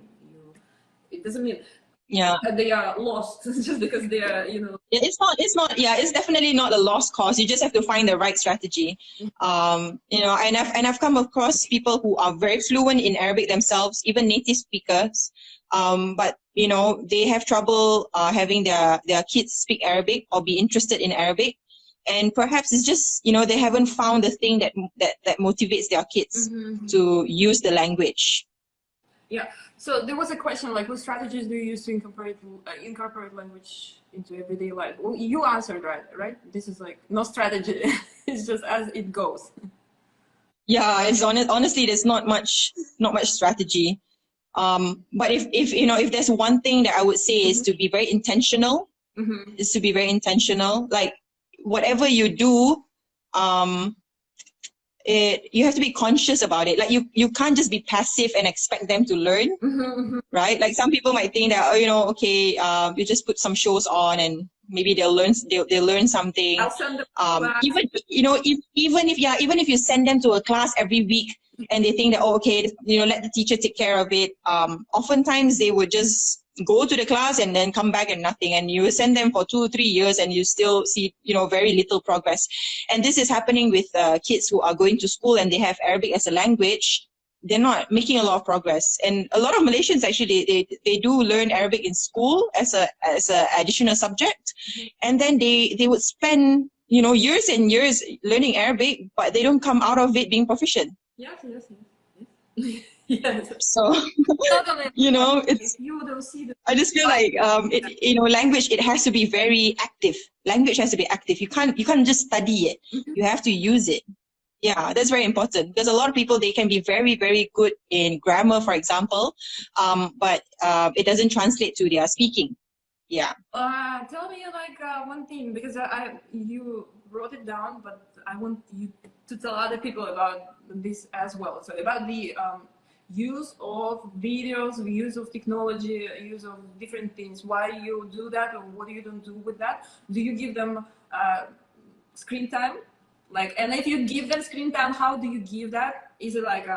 It doesn't mean that they are lost just because they are It's not. Yeah, it's definitely not a lost cause. You just have to find the right strategy. And I've come across people who are very fluent in Arabic themselves, even native speakers. But they have trouble having their kids speak Arabic or be interested in Arabic, and perhaps it's just they haven't found the thing that motivates their kids to use the language. Yeah. So there was a question like, what strategies do you use to incorporate language into everyday life? Well, you answered right? This is like no strategy. It's just as it goes. Yeah, it's honestly there's not much strategy. But if there's one thing that I would say is to be very intentional, is to be very intentional. Like whatever you do, you have to be conscious about it. Like you can't just be passive and expect them to learn, right? Like some people might think that you just put some shows on and maybe they'll learn something. I'll send them even if you send them to a class every week and they think that let the teacher take care of it. Oftentimes they would just go to the class and then come back and nothing, and you send them for 2 or 3 years and you still see very little progress. And this is happening with kids who are going to school and they have Arabic as a language. They're not making a lot of progress. And a lot of Malaysians actually they do learn Arabic in school as a additional subject, and then they would spend years and years learning Arabic, but they don't come out of it being proficient. Yes. Yes. So it's you don't see the I just feel like language, it has to be very active. Language has to be active. You can't just study it. You have to use it. Yeah, that's very important because a lot of people, they can be very, very good in grammar, for example, but it doesn't translate to their speaking. Yeah. Tell me like one thing, because you wrote it down, but I want you to tell other people about this as well. So about the use of videos, the use of technology, use of different things. Why you do that, or what you don't do with that? Do you give them screen time? Like, and if you give them screen time, how do you give that? Is it like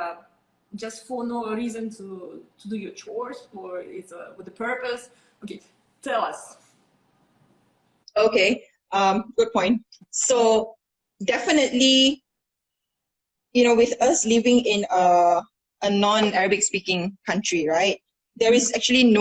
just for no reason to do your chores, or it's with a purpose? Okay, tell us. Okay. Good point. So definitely, with us living in a non-Arabic speaking country, right? There is actually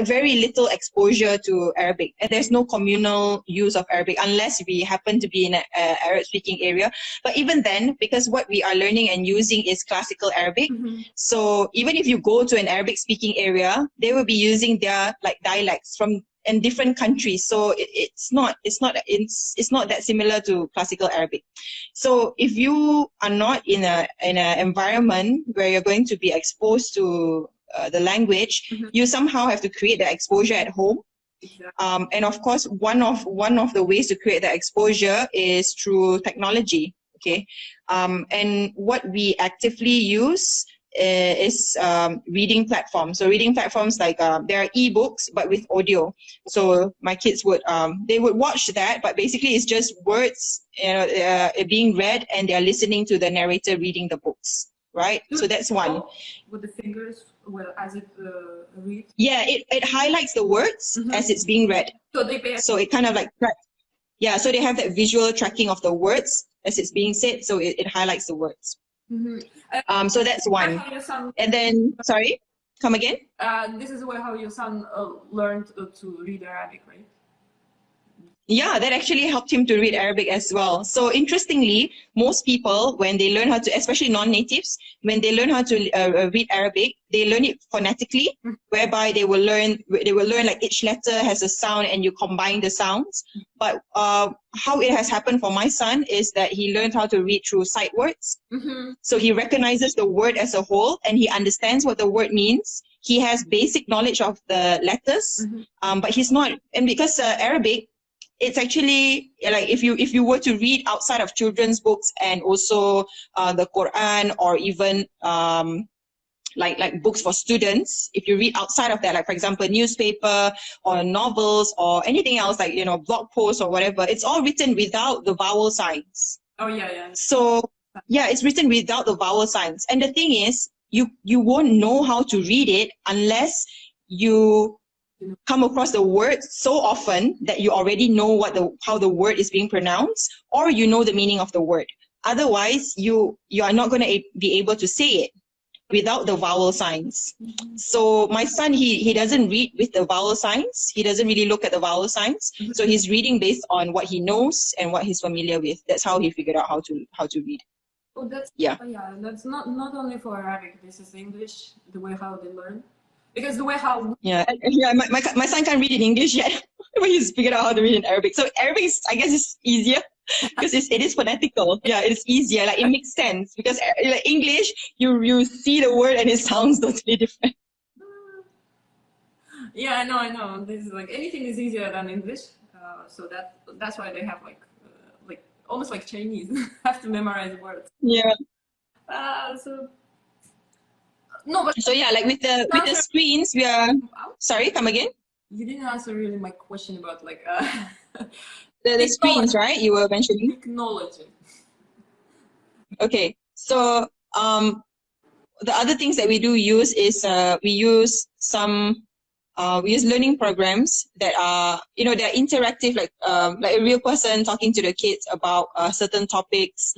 very little exposure to Arabic, and there's no communal use of Arabic unless we happen to be in an Arab speaking area. But even then, because what we are learning and using is classical Arabic, so even if you go to an Arabic speaking area, they will be using their like dialects from in different countries. So it's not that similar to classical Arabic. So if you are not in an environment where you're going to be exposed to the language, you somehow have to create the exposure at home. Exactly. And of course, one of the ways to create that exposure is through technology. Okay, and what we actively use is reading platforms. So reading platforms like there are ebooks but with audio. So my kids would they would watch that, but basically it's just words being read, and they're listening to the narrator reading the books. Right, so that's one. With the fingers, well, as it reads. Yeah, it highlights the words as it's being read. So they pay. So it kind of like yeah. So they have that visual tracking of the words as it's being said. So it highlights the words. So that's one. And then, sorry, come again? This is how your son learned to read Arabic, right? Yeah, that actually helped him to read Arabic as well. So interestingly, most people, when they learn how to, especially non-natives, when they learn how to read Arabic, they learn it phonetically, whereby they will learn like each letter has a sound and you combine the sounds. But how it has happened for my son is that he learned how to read through sight words. So he recognizes the word as a whole and he understands what the word means. He has basic knowledge of the letters, but he's not, and because Arabic, it's actually like if you were to read outside of children's books and also the Quran, or even like books for students, if you read outside of that, like for example newspaper or novels or anything else, like blog posts or whatever, it's all written without the vowel signs. Oh yeah. So yeah, it's written without the vowel signs, and the thing is, you won't know how to read it unless you come across the word so often that you already know how the word is being pronounced, or you know the meaning of the word. Otherwise, you are not going to be able to say it without the vowel signs. So my son, he doesn't read with the vowel signs. He doesn't really look at the vowel signs. So he's reading based on what he knows and what he's familiar with. That's how he figured out how to read. Oh, that's that's not only for Arabic. This is English, the way how they learn. Because the way how my son can't read in English yet, but he's figured out how to read in Arabic. So Arabic is, I guess, is easier because it is phonetical. Yeah, it's easier. Like it makes sense because like English, you see the word and it sounds totally different. Yeah, I know. This is like anything is easier than English. So that's why they have like almost like Chinese, have to memorize words. Yeah. No, but so yeah, like with the screens, we are. Sorry, come again. You didn't answer really my question about like the screens, right? You were mentioning technology. Okay, so the other things that we do use is we use learning programs that are they're interactive, like a real person talking to the kids about certain topics,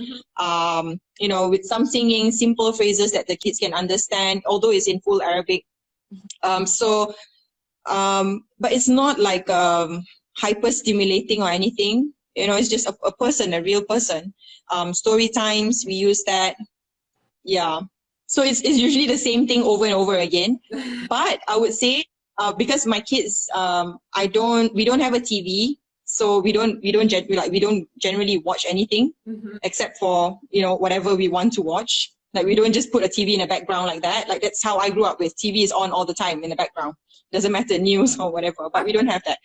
with some singing, simple phrases that the kids can understand, although it's in full Arabic. But it's not like hyper stimulating or anything. It's just a person, a real person. Story times, we use that. Yeah, so it's usually the same thing over and over again. But I would say, because my kids, we don't have a TV, So we don't generally watch anything except for, you know, whatever we want to watch. Like we don't just put a TV in the background like that. Like that's how I grew up with. TV is on all the time in the background. Doesn't matter, news or whatever, but we don't have that.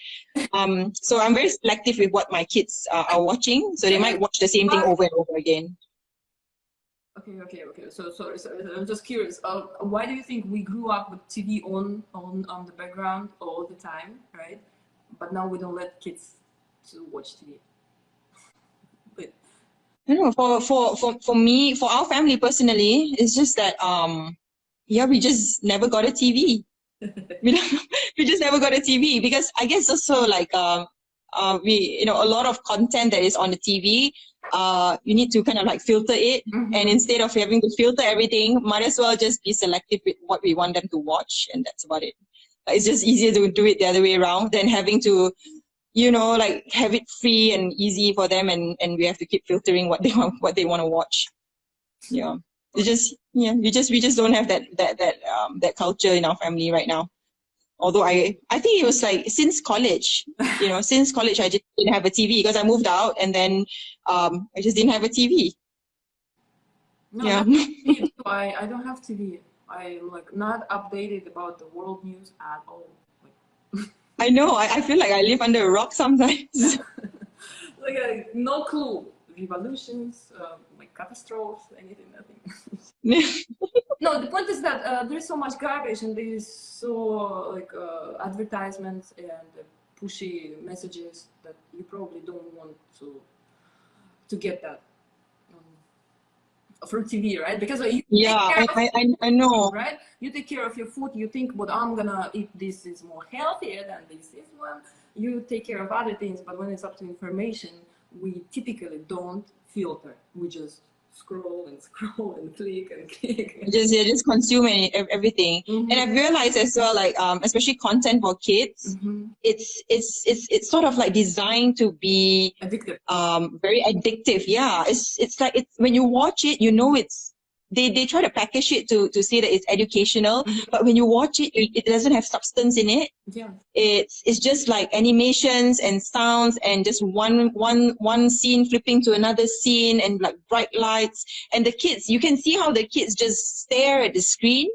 So I'm very selective with what my kids are watching. So they might watch the same thing over and over again. Okay. So I'm just curious. Why do you think we grew up with TV on the background all the time, right? But now we don't let kids to watch TV. But I don't know, for me, for our family personally, it's just that we just never got a TV. we just never got a TV because I guess also like we, you know, a lot of content that is on the TV, you need to kind of like filter it, and instead of having to filter everything, might as well just be selective with what we want them to watch, and that's about it. It's just easier to do it the other way around than having to, you know, like have it free and easy for them, and we have to keep filtering what they want to watch. Yeah. We just don't have that culture in our family right now. Although I think it was like since college, you know, since college I just didn't have a TV because I moved out, and then I just didn't have a TV. no, Yeah. I don't have TV. I'm like not updated about the world news at all. Like, I know. I feel like I live under a rock sometimes. like no clue. Revolutions, like catastrophes, anything, nothing. No, the point is that there's so much garbage, and there's so like advertisements and pushy messages that you probably don't want to get that from TV, right? Because you I know. Right? You take care of your food. You think what I'm gonna eat. This is more healthier than this one. You take care of other things, but when it's up to information, we typically don't filter. We just scroll and click and click. Just consume everything. And I've realized as well, like especially content for kids, it's sort of like designed to be Addictive. Very addictive. Yeah, it's like when you watch it, you know they try to package it to say that it's educational, but when you watch it, it doesn't have substance in it. Yeah. It's just like animations and sounds and just one scene flipping to another scene and like bright lights, and the kids, you can see how the kids just stare at the screen,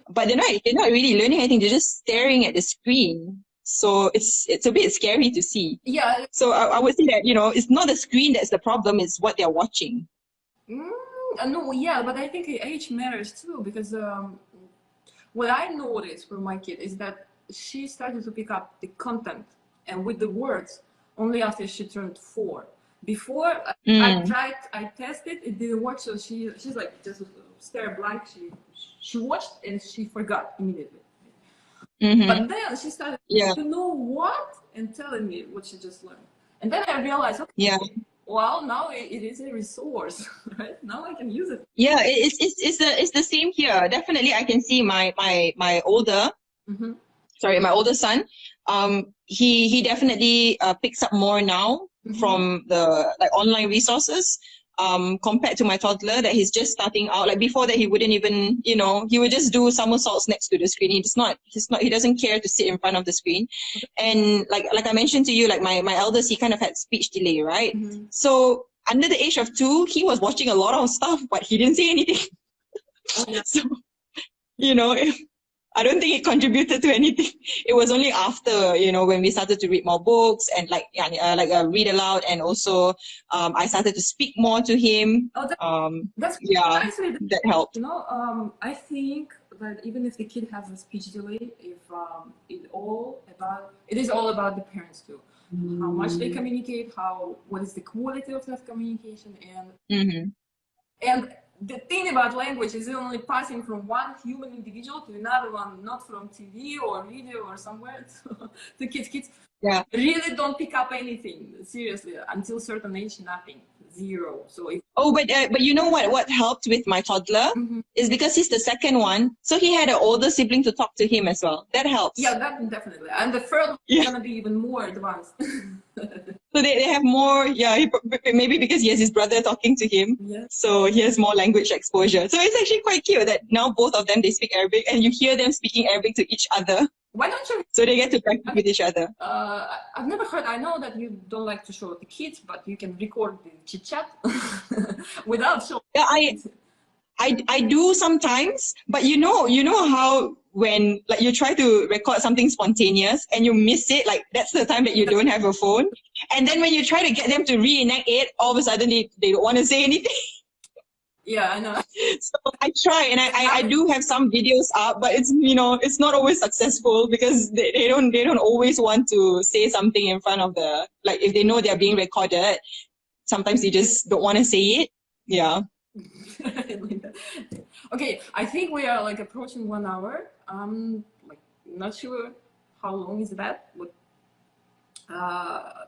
but they're not really learning anything. They're just staring at the screen. So it's a bit scary to see. Yeah. So I would say that, you know, it's not the screen that's the problem, it's what they're watching. No, yeah, but I think age matters too, because what I noticed for my kid is that she started to pick up the content and with the words only after she turned 4. Before I tested, it didn't work, so she's like just stare blank. She watched and she forgot immediately. But then she started to know what and telling me what she just learned, and then I realized, okay, well, now it is a resource, right? Now I can use it. Yeah, it's the same here. Definitely, I can see my older son. He definitely picks up more now from the like online resources. Compared to my toddler that he's just starting out. Like before that, he wouldn't even, you know, he would just do somersaults next to the screen. He doesn't care to sit in front of the screen. And like I mentioned to you, like my eldest, he kind of had speech delay, right? So under the age of 2, he was watching a lot of stuff, but he didn't say anything. So, you know, I don't think it contributed to anything. It was only after, you know, when we started to read more books and read aloud, and also I started to speak more to him. That's that helped. You know, I think that even if the kid has a speech delay, if it is all about the parents too. How much they communicate, what is the quality of that communication, and the thing about language is only passing from one human individual to another one, not from TV or video or somewhere. So the kids really don't pick up anything, seriously, until certain age, nothing, 0. So but you know what helped with my toddler is because he's the second one, so he had an older sibling to talk to him as well. That helps. Yeah, that definitely. And the third one is gonna be even more advanced. So they have more, maybe because he has his brother talking to him, so he has more language exposure. So it's actually quite cute that now both of them, they speak Arabic, and you hear them speaking Arabic to each other. Why don't you? So they get to practice with each other. I've never heard. I know that you don't like to show the kids, but you can record the chit chat without showing. Yeah, I do sometimes, but you know how when like you try to record something spontaneous and you miss it, like that's the time that you don't have a phone. And then when you try to get them to reenact it, all of a sudden they don't want to say anything. Yeah, I know. So I try, and I do have some videos up, but it's it's not always successful because they don't always want to say something in front of the, like if they know they're being recorded, sometimes they just don't want to say it. Yeah. Okay, I think we are like approaching 1 hour. Like not sure how long is that, but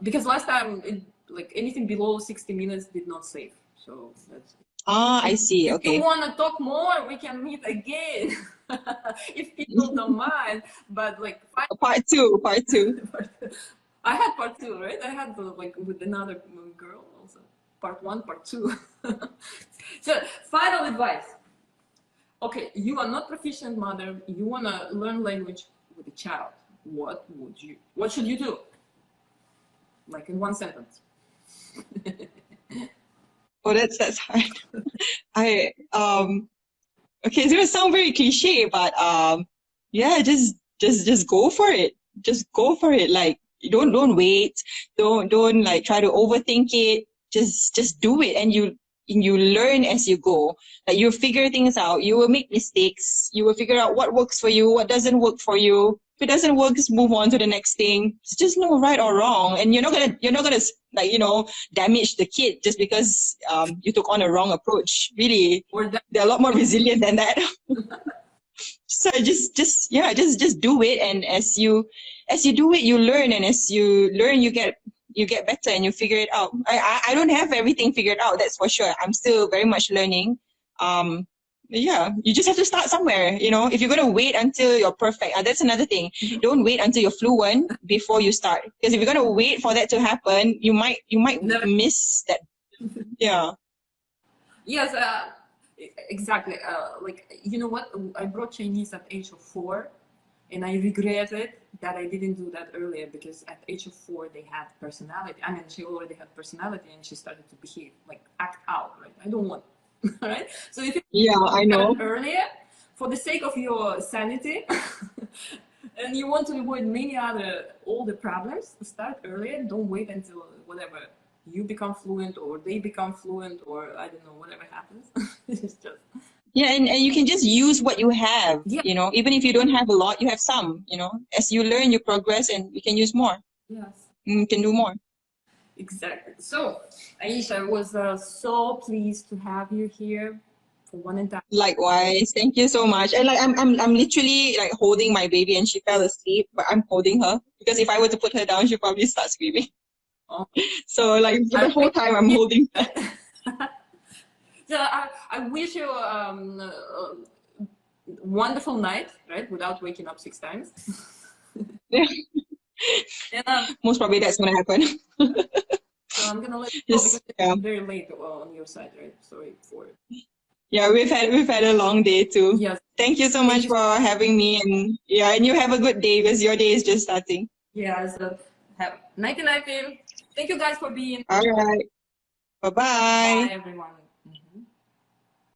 because last time like anything below 60 minutes did not save. So that's. Ah, I see. Okay. If you want to talk more, we can meet again. If people don't mind, but like part two. I had part 2, right? I had like with another girl also. Part 1, part 2. So final advice. Okay, you are not proficient mother. You want to learn language with a child. What should you do? Like in 1 sentence. Oh, that's hard. Okay, it's gonna sound very cliche, but yeah, just go for it. Just go for it. Like don't wait. Don't like try to overthink it. Just do it, and you learn as you go. Like you figure things out. You will make mistakes. You will figure out what works for you, what doesn't work for you. If it doesn't work, just move on to the next thing. It's just no right or wrong, and you're not gonna like damage the kid just because you took on a wrong approach. Really, they're a lot more resilient than that. So just do it, and as you do it, you learn, and as you learn, you get better and you figure it out. I don't have everything figured out, that's for sure. I'm still very much learning. Yeah, you just have to start somewhere. If you're gonna wait until you're perfect, that's another thing. Don't wait until you're fluent before you start, because if you're gonna wait for that to happen, you might miss that. Yeah. Yes, exactly. Like, you know what? I brought Chinese at age of 4, and I regretted that I didn't do that earlier, because at age of 4 they had personality. I mean, she already had personality, and she started to behave, like act out. Right? I don't want. Right? So if you I know. earlier, for the sake of your sanity, and you want to avoid all the problems, start earlier. Don't wait until whatever you become fluent or they become fluent, or I don't know, whatever happens. It's just. Yeah, and you can just use what you have. Yeah. Even if you don't have a lot, you have some. As you learn, you progress, and you can use more. Yes. You can do more. Exactly. So, Aisha, I was so pleased to have you here for one entire. Likewise, thank you so much. And like I'm literally like holding my baby, and she fell asleep, but I'm holding her, because if I were to put her down, she'd probably start screaming. Oh. So like the whole time I'm holding her. So I wish you a wonderful night, right? Without waking up 6 times. Yeah. And, most probably that's gonna happen. so I'm gonna let you go, because it's very late on your side, right? Sorry for it. Yeah, we've had a long day too. Yes. Thank you so much for having me, and you have a good day, because your day is just starting. Yeah, so have nighty night. Thank you guys for being. All right. Bye-bye. Bye everyone.